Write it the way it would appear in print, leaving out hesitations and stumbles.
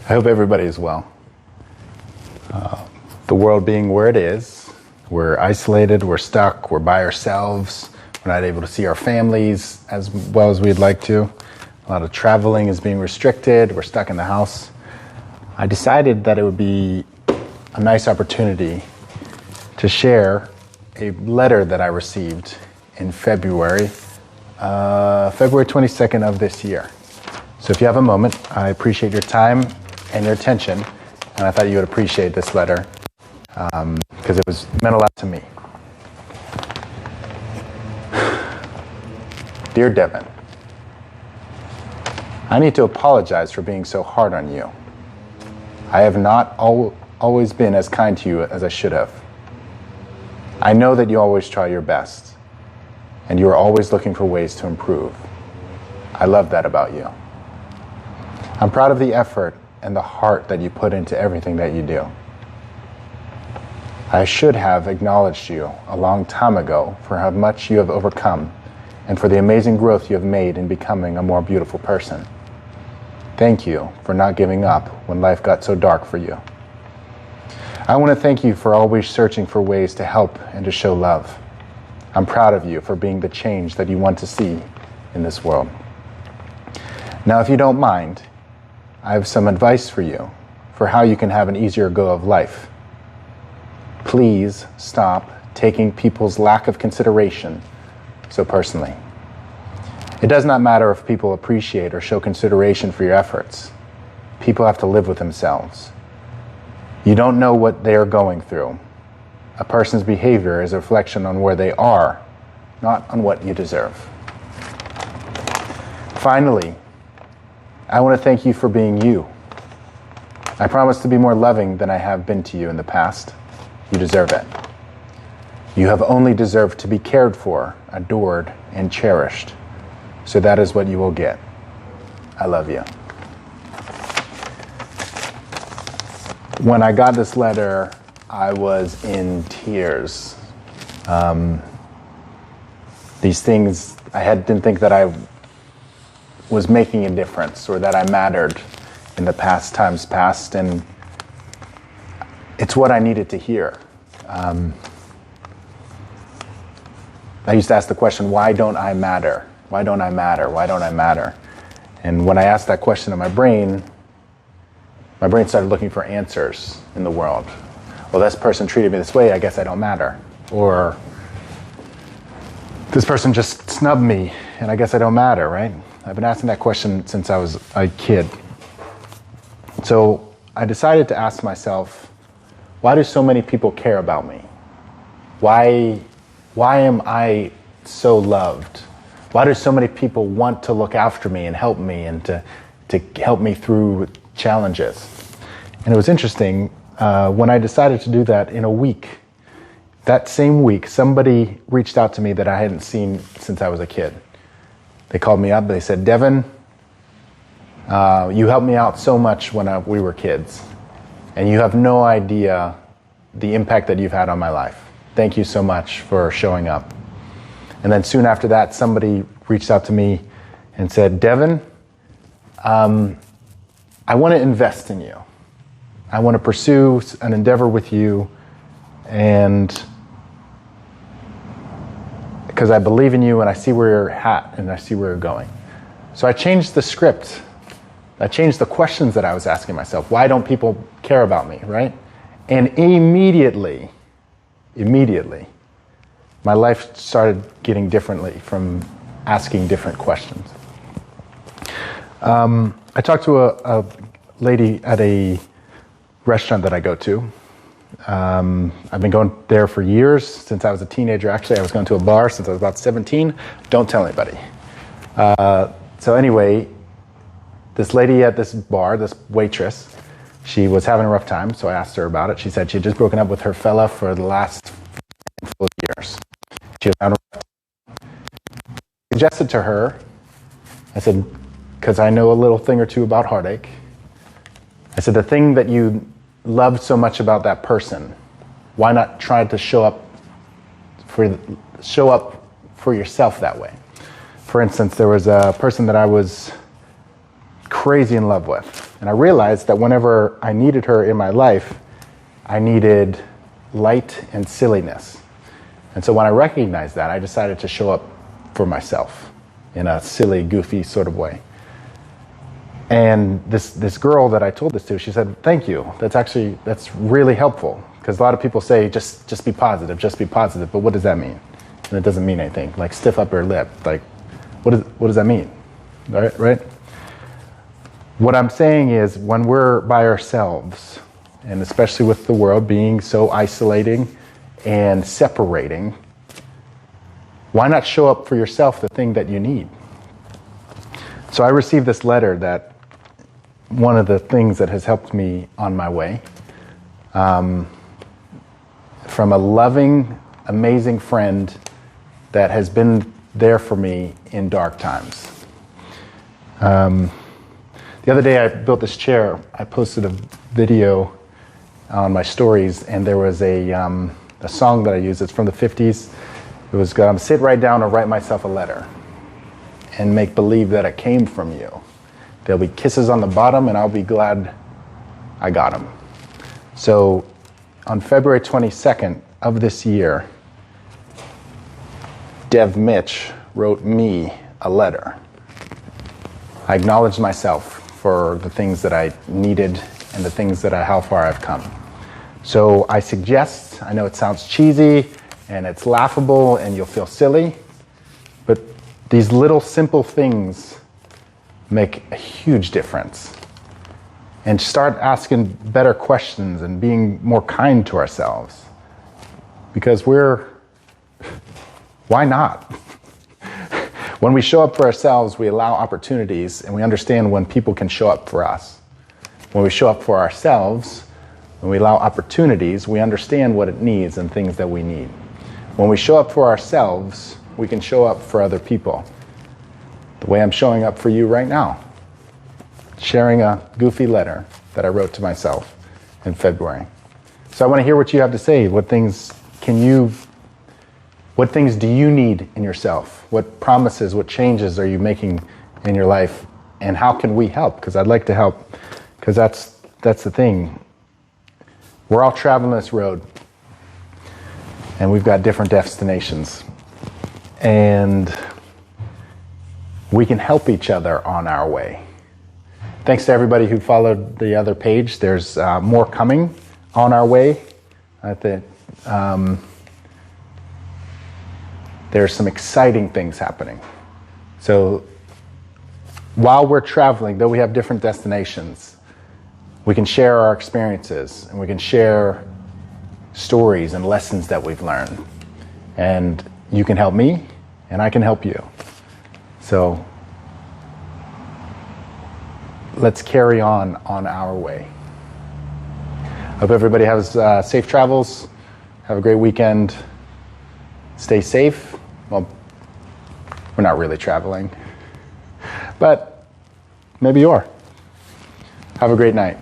I hope everybody is well. The world being where it is, we're isolated, we're stuck, we're by ourselves, we're not able to see our families as well as we'd like to. A lot of traveling is being restricted, we're stuck in the house. I decided that it would be a nice opportunity to share a letter that I received in February 22nd of this year. So if you have a moment, I appreciate your time and your attention, and I thought you would appreciate this letter because it meant a lot to me. Dear Devin, I need to apologize for being so hard on you. I have not always been as kind to you as I should have. I know that you always try your best, and you are always looking for ways to improve. I love that about you. I'm proud of the effort and the heart that you put into everything that you do. I should have acknowledged you a long time ago for how much you have overcome and for the amazing growth you have made in becoming a more beautiful person. Thank you for not giving up when life got so dark for you. I want to thank you for always searching for ways to help and to show love. I'm proud of you for being the change that you want to see in this world. Now, if you don't mind, I have some advice for you for how you can have an easier go of life. Please stop taking people's lack of consideration so personally. It does not matter if people appreciate or show consideration for your efforts. People have to live with themselves. You don't know what they are going through. A person's behavior is a reflection on where they are, not on what you deserve. Finally, I want to thank you for being you. I promise to be more loving than I have been to you in the past. You deserve it. You have only deserved to be cared for, adored, and cherished. So that is what you will get. I love you. When I got this letter, I was in tears. These things, I didn't think that I was making a difference or that I mattered in the times past, and it's what I needed to hear. I used to ask the question, why don't I matter? Why don't I matter? Why don't I matter? And when I asked that question to my brain started looking for answers in the world. Well, this person treated me this way, I guess I don't matter. Or this person just snubbed me, and I guess I don't matter, right? I've been asking that question since I was a kid. So I decided to ask myself, why do so many people care about me? Why am I so loved? Why do so many people want to look after me and help me and to help me through challenges? And it was interesting, when I decided to do that in a week, that same week, somebody reached out to me that I hadn't seen since I was a kid. They called me up, they said, Devin, you helped me out so much when we were kids, and you have no idea the impact that you've had on my life. Thank you so much for showing up. And then soon after that, somebody reached out to me and said, Devin, I want to invest in you. I want to pursue an endeavor with you, and because I believe in you and I see where you're at and I see where you're going. So I changed the script. I changed the questions that I was asking myself. Why don't people care about me, right? And immediately, my life started getting differently from asking different questions. I talked to a lady at a restaurant that I go to. I've been going there for years, since I was a teenager. Actually, I was going to a bar since I was about 17. Don't tell anybody. So anyway, this lady at this bar, this waitress, she was having a rough time, so I asked her about it. She said she had just broken up with her fella for the last handful of years. She was having a rough time. I suggested to her, I said, because I know a little thing or two about heartache, I said, the thing that you loved so much about that person, why not try to show up for yourself that way? For instance, there was a person that I was crazy in love with, And I realized that whenever I needed her in my life, I needed light and silliness. And so when I recognized that, I decided to show up for myself in a silly, goofy sort of way. And this girl that I told this to, she said, thank you. That's really helpful. Because a lot of people say, just be positive, just be positive. But what does that mean? And it doesn't mean anything. Like stiff upper lip. Like, what does that mean? Right? What I'm saying is when we're by ourselves, and especially with the world being so isolating and separating, why not show up for yourself the thing that you need? So I received this letter that one of the things that has helped me on my way, from a loving, amazing friend that has been there for me in dark times. The other day I built this chair. I posted a video on my stories, and there was a song that I used. It's from the 50s. It was, sit right down and write myself a letter and make believe that it came from you. There'll be kisses on the bottom, and I'll be glad I got them. So on February 22nd of this year, Dev Mitch wrote me a letter. I acknowledged myself for the things that I needed and the things that how far I've come. So I suggest, I know it sounds cheesy and it's laughable and you'll feel silly, but these little simple things make a huge difference. And start asking better questions and being more kind to ourselves. Because why not? When we show up for ourselves, we allow opportunities, and we understand when people can show up for us. When we show up for ourselves, when we allow opportunities, we understand what it needs and things that we need. When we show up for ourselves, we can show up for other people. The way I'm showing up for you right now. Sharing a goofy letter that I wrote to myself in February. So I want to hear what you have to say. What things do you need in yourself? What promises, what changes are you making in your life? And how can we help? Because I'd like to help. Because that's the thing. We're all traveling this road. And we've got different destinations. And we can help each other on our way. Thanks to everybody who followed the other page. There's more coming on our way. I think there's some exciting things happening. So while we're traveling, though we have different destinations, we can share our experiences and we can share stories and lessons that we've learned. And you can help me and I can help you. So let's carry on our way. Hope everybody has safe travels. Have a great weekend. Stay safe. Well, we're not really traveling, but maybe you are. Have a great night.